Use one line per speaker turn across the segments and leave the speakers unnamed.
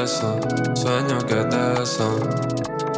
beso, sueño que te beso.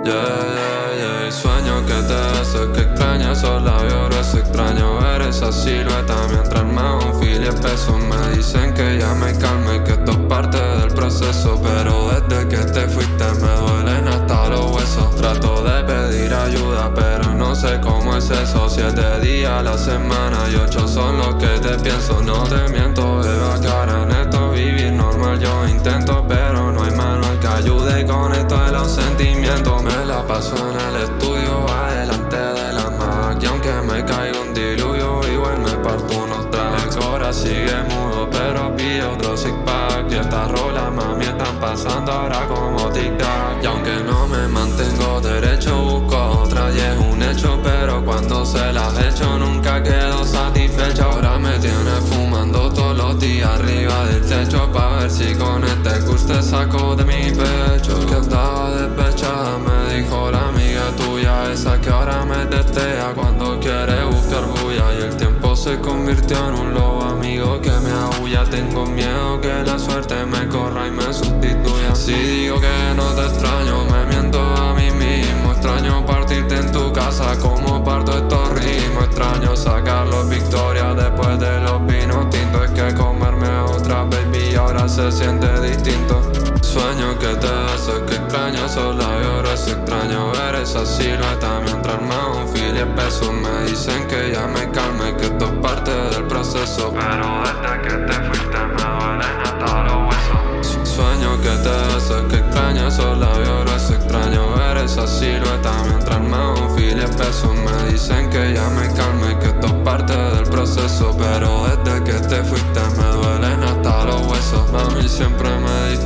Yeah, yeah, yeah, sueño que te beso, que extraño esos labios gruesos, extraño ver esa silueta mientras me un fil y peso. Me dicen que ya me calme, que esto es parte del proceso, pero desde que te fuiste me duelen hasta los huesos. Trato de pedir ayuda, pero no sé cómo es eso. 7 días a la semana y 8 son los que te pienso. No te miento, beba cara, neto, vivir normal yo intento, pero no hay manual que ayude y con esto de los sentimientos. Me la paso en el estudio, adelante de la máquina, aunque me caiga un diluvio, igual me parto unos tracks. Ahora sigue mudo, pero pide otro six pack. Y estas rolas, mami, están pasando ahora como tic-tac. Y aunque no me mantengo derecho, busco otra y es un hecho, pero cuando se las echo nunca quedo satisfecho. Ahora me tiene fumando todos los días arriba del techo, pa' ver si con este curso te saco de mi pecho. Que andaba despechada, me dijo la amiga tuya, esa que ahora me testea cuando quiere buscar bulla. Y el tiempo se convirtió en un lobo amigo que me aúlla. Tengo miedo que la suerte me corra y me sustituya. Si digo que no te extraño, me miento a mí mismo. Extraño partirte en tu casa como parto estos ritmos. Extraño sacar los victorias después de los vinos tintos. Es que comerme otra baby ahora se siente distinto. Sueño que te beso, que extraño esos labios gruesos, extraño ver esa silueta mientras me un fil y peso. Me dicen que ya me calme, que esto es parte del proceso, pero desde que te fuiste me duelen hasta los huesos. Sueño que te beso, que extraño esos labios gruesos, extraño ver esa silueta mientras me un fil y peso. Me dicen que ya me calme, que esto es parte del proceso, pero desde que te fuiste me duelen hasta los huesos. Mami, siempre me diste